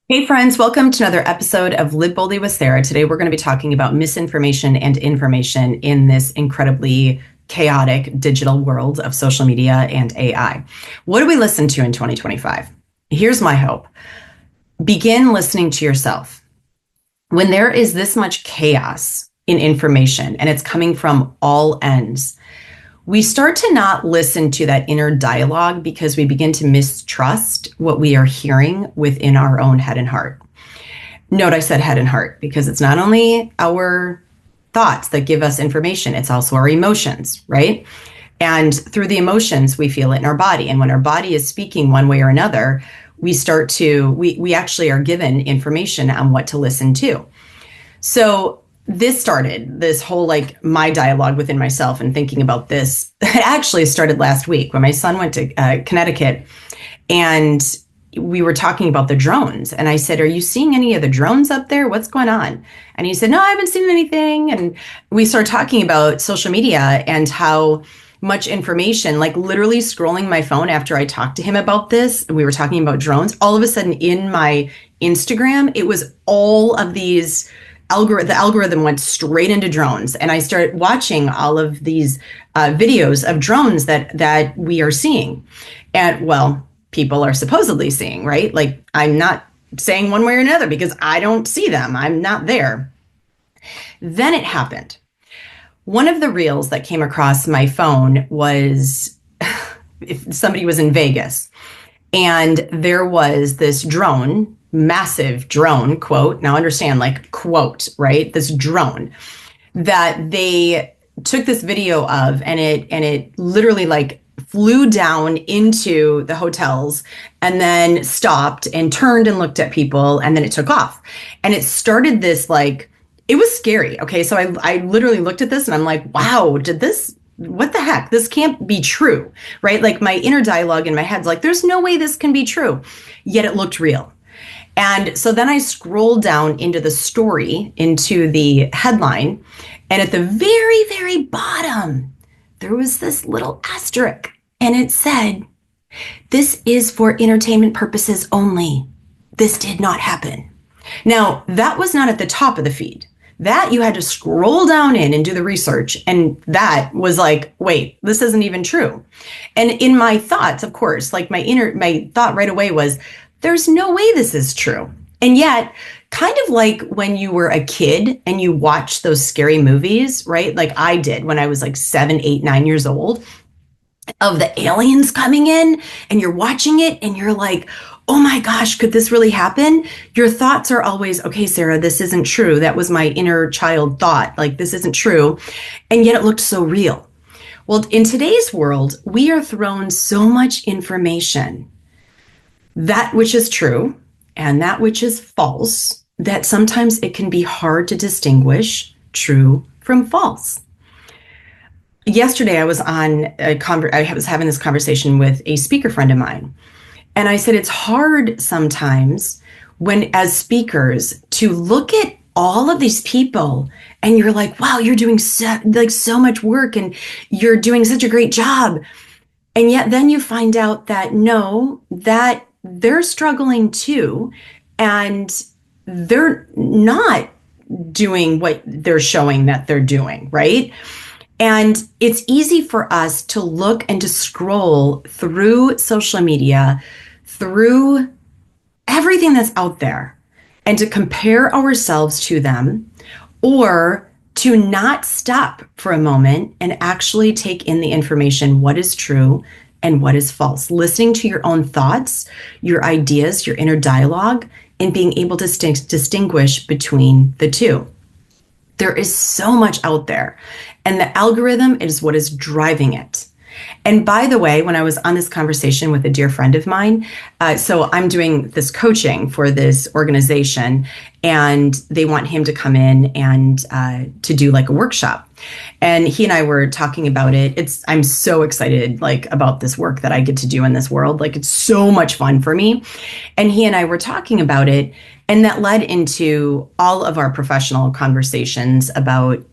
Hey friends, welcome to another episode of Live Boldly with Sarah. Today we're going to be talking about misinformation and information in this incredibly chaotic digital world of social media and AI. What do we listen to in 2025? Here's my hope. Begin listening to yourself. When there is this much chaos in information and it's coming from all ends, we start to not listen to that inner dialogue because we begin to mistrust what we are hearing within our own head and heart. Note I said head and heart because it's not only our thoughts that give us information, it's also our emotions, right? And through the emotions, we feel it in our body. And when our body is speaking one way or another, we actually are given information on what to listen to. So this started this whole my dialogue within myself and thinking about this. It actually started last week when my son went to Connecticut and we were talking about the drones. And I said, "Are you seeing any of the drones up there? What's going on?" And he said, "No, I haven't seen anything." And we started talking about social media and how much information, like literally scrolling my phone after I talked to him about this. We were talking about drones. All of a sudden in my Instagram, it was all of these the algorithm went straight into drones, and I started watching all of these videos of drones that we are seeing, and well, people are supposedly seeing, right? Like, I'm not saying one way or another because I don't see them. I'm not there. Then it happened. One of the reels that came across my phone was if somebody was in Vegas, and there was this drone, massive drone, quote, now understand, like, quote, right? This drone that they took this video of, and it literally like flew down into the hotels and then stopped and turned and looked at people, and then it took off. And it started this, like, it was scary. Okay, so I literally looked at this and I'm like, wow, what the heck? This can't be true, right? Like, my inner dialogue in my head's like, there's no way this can be true. Yet it looked real. And so then I scrolled down into the story, into the headline, and at the very, very bottom, there was this little asterisk, and it said, "This is for entertainment purposes only. This did not happen." Now, that was not at the top of the feed. That you had to scroll down in and do the research. And that was like, wait, this isn't even true. And in my thoughts, of course, like my thought right away was, there's no way this is true. And yet, kind of like when you were a kid and you watched those scary movies, right? Like I did when I was like 7, 8, 9 years old, of the aliens coming in, and you're watching it and you're like, oh my gosh, could this really happen? Your thoughts are always, okay, Sarah, this isn't true. That was my inner child thought. Like, this isn't true. And yet it looked so real. Well, in today's world, we are thrown so much information, that which is true and that which is false, that sometimes it can be hard to distinguish true from false. Yesterday, I was I was having this conversation with a speaker friend of mine. And I said, it's hard sometimes when, as speakers, to look at all of these people and you're like, wow, you're doing so much work and you're doing such a great job. And yet then you find out that no, that they're struggling too. And they're not doing what they're showing that they're doing, right? And it's easy for us to look and to scroll through social media, through everything that's out there, and to compare ourselves to them, or to not stop for a moment and actually take in the information, what is true and what is false, listening to your own thoughts, your ideas, your inner dialogue, and being able to distinguish between the two. There is so much out there, and the algorithm is what is driving it. And by the way, when I was on this conversation with a dear friend of mine, so I'm doing this coaching for this organization, and they want him to come in and to do like a workshop. And he and I were talking about it. I'm so excited about this work that I get to do in this world. Like, it's so much fun for me. And he and I were talking about it, and that led into all of our professional conversations about,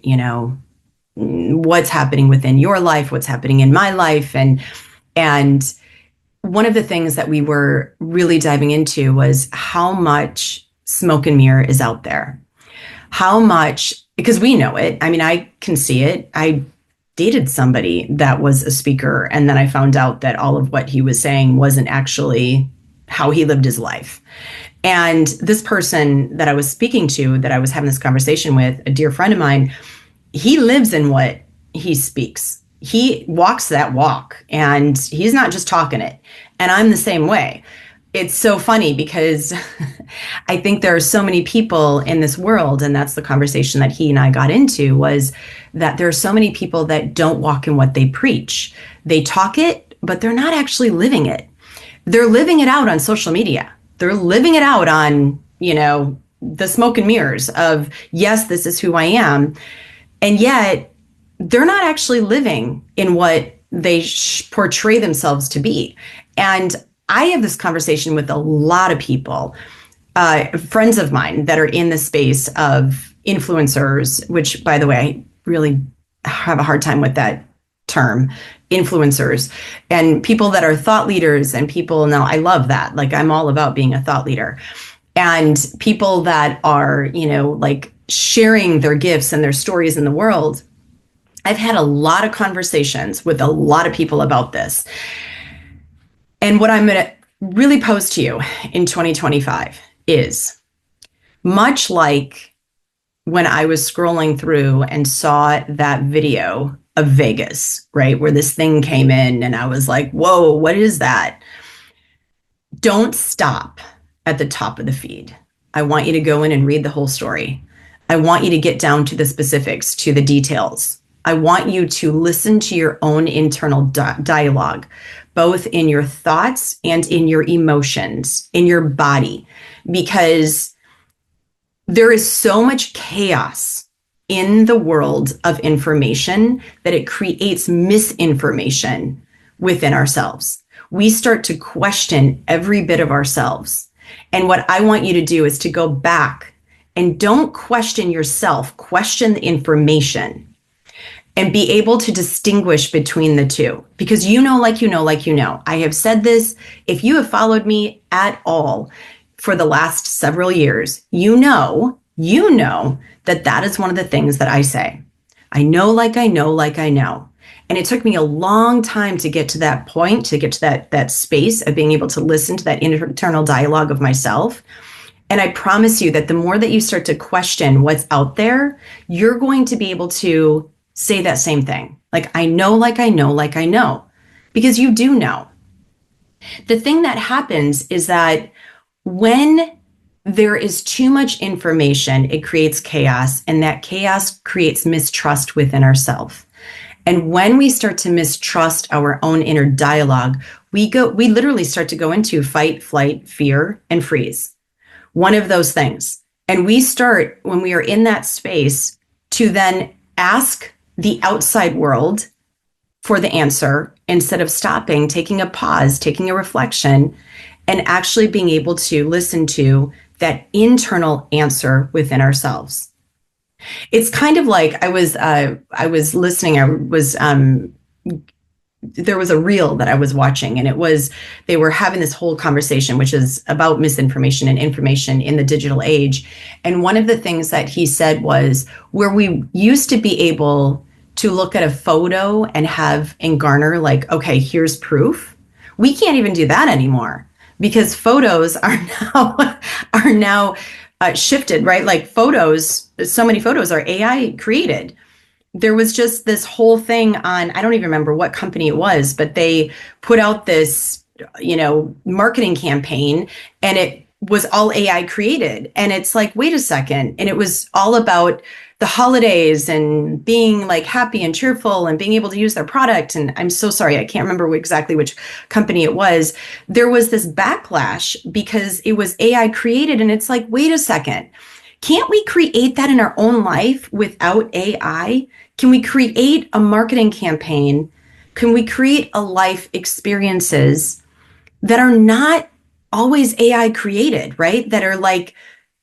what's happening within your life, what's happening in my life. And one of the things that we were really diving into was how much smoke and mirror is out there. How much, because we know it. I mean, I can see it. I dated somebody that was a speaker, and then I found out that all of what he was saying wasn't actually how he lived his life. And this person that I was speaking to, that I was having this conversation with, a dear friend of mine, he lives in what he speaks. He walks that walk, and he's not just talking it. And I'm the same way. It's so funny because I think there are so many people in this world, and that's the conversation that he and I got into, was that there are so many people that don't walk in what they preach. They talk it, but they're not actually living it. They're living it out on social media. They're living it out on, the smoke and mirrors of, yes, this is who I am. And yet they're not actually living in what they portray themselves to be. And I have this conversation with a lot of people, friends of mine that are in the space of influencers, which, by the way, I really have a hard time with that term, influencers, and people that are thought leaders, and people, now I love that. Like, I'm all about being a thought leader, and people that are, like sharing their gifts and their stories in the world. I've had a lot of conversations with a lot of people about this. And what I'm going to really pose to you in 2025 is, much like when I was scrolling through and saw that video of Vegas, right, where this thing came in and I was like, whoa, what is that? Don't stop at the top of the feed. I want you to go in and read the whole story. I want you to get down to the specifics, to the details. I want you to listen to your own internal dialogue, both in your thoughts and in your emotions, in your body, because there is so much chaos in the world of information that it creates misinformation within ourselves. We start to question every bit of ourselves. And what I want you to do is to go back and don't question yourself, question the information, and be able to distinguish between the two. Because like you know. I have said this, if you have followed me at all for the last several years, you know that is one of the things that I say. I know, like I know, like I know. And it took me a long time to get to that point, to get to that space of being able to listen to that internal dialogue of myself. And I promise you that the more that you start to question what's out there, you're going to be able to say that same thing. Like, I know, like I know, like I know, because you do know. The thing that happens is that when there is too much information, it creates chaos, and that chaos creates mistrust within ourselves. And when we start to mistrust our own inner dialogue, we literally start to go into fight, flight, fear, and freeze. One of those things. And we start, when we are in that space, to then ask the outside world for the answer instead of stopping, taking a pause, taking a reflection, and actually being able to listen to that internal answer within ourselves. It's kind of like I was listening. There was a reel that I was watching, and they were having this whole conversation, which is about misinformation and information in the digital age. And one of the things that he said was, where we used to be able to look at a photo and garner like, okay, here's proof. We can't even do that anymore, because photos are now shifted, right? Like so many photos are AI created. There was just this whole thing on, I don't even remember what company it was, but they put out this, marketing campaign, and it was all AI created. And it's like, wait a second. And it was all about the holidays and being like happy and cheerful and being able to use their product. And I'm so sorry, I can't remember exactly which company it was. There was this backlash because it was AI created. And it's like, wait a second. Can't we create that in our own life without AI? Can we create a marketing campaign? Can we create a life experiences that are not always AI created, right? That are like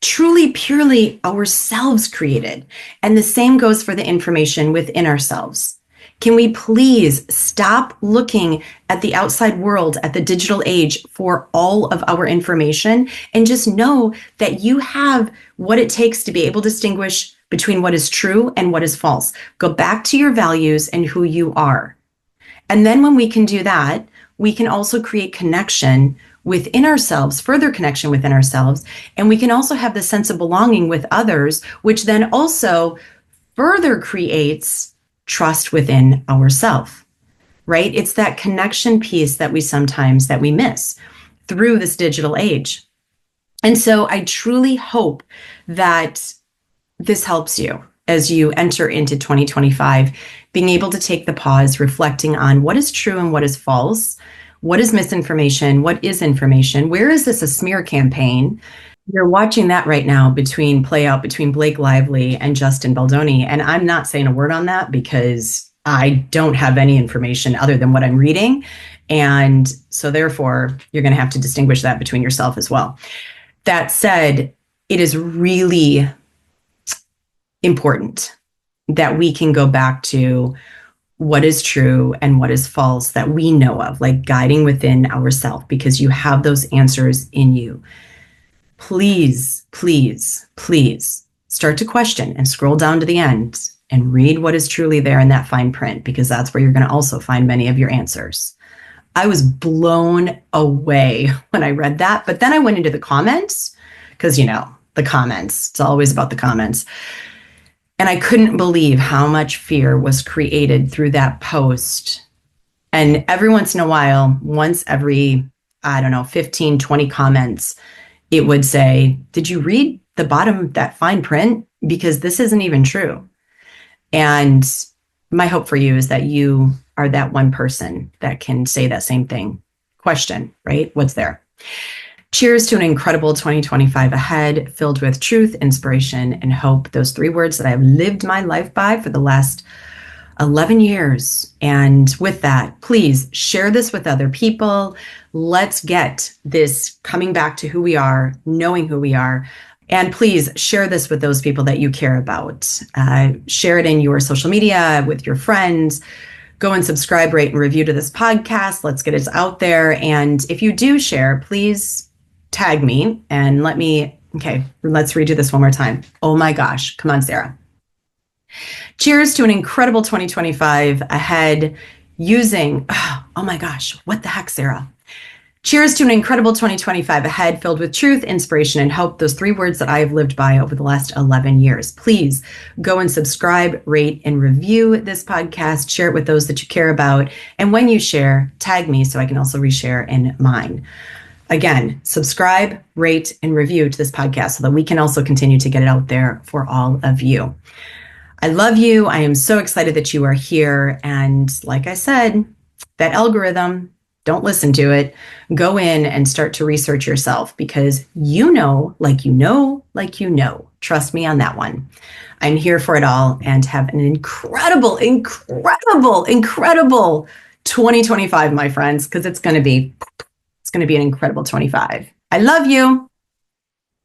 truly, purely ourselves created. And the same goes for the information within ourselves. Can we please stop looking at the outside world, at the digital age for all of our information and just know that you have what it takes to be able to distinguish between what is true and what is false. Go back to your values and who you are. And then when we can do that, we can also create connection within ourselves, further connection within ourselves. And we can also have the sense of belonging with others, which then also further creates trust within ourselves, right? It's that connection piece that we miss through this digital age. And so I truly hope that this helps you as you enter into 2025, being able to take the pause, reflecting on what is true and what is false, what is misinformation, what is information, where is this a smear campaign? You're watching that right now play out between Blake Lively and Justin Baldoni. And I'm not saying a word on that because I don't have any information other than what I'm reading. And so therefore, you're going to have to distinguish that between yourself as well. That said, it is really important that we can go back to what is true and what is false that we know of, like guiding within ourselves, because you have those answers in you. Please, please, please start to question and scroll down to the end and read what is truly there in that fine print, because that's where you're going to also find many of your answers. I was blown away when I read that, but then I went into the comments because, the comments, it's always about the comments. And I couldn't believe how much fear was created through that post. And every once in a while, once every, 15, 20 comments, it would say, did you read the bottom, that fine print? Because this isn't even true. And my hope for you is that you are that one person that can say that same thing. Question, right? What's there? Cheers to an incredible 2025 ahead, filled with truth, inspiration, and hope. Those 3 words that I've lived my life by for the last 11 years. And with that, please share this with other people. Let's get this coming back to who we are, knowing who we are. And please share this with those people that you care about. Share it in your social media with your friends. Go and subscribe, rate, and review to this podcast. Let's get it out there. And if you do share, please tag me and let's redo this one more time. Oh my gosh. Come on, Sara. Cheers to an incredible 2025 ahead using, oh my gosh, what the heck, Sara? Cheers to an incredible 2025 ahead filled with truth, inspiration, and hope. Those 3 words that I have lived by over the last 11 years. Please go and subscribe, rate, and review this podcast. Share it with those that you care about. And when you share, tag me so I can also reshare in mine. Again, subscribe, rate, and review to this podcast so that we can also continue to get it out there for all of you. I love you. I am so excited that you are here. And like I said, that algorithm, don't listen to it. Go in and start to research yourself because you know. Trust me on that one. I'm here for it all and have an incredible 2025, my friends, because it's going to be an incredible 25. I love you.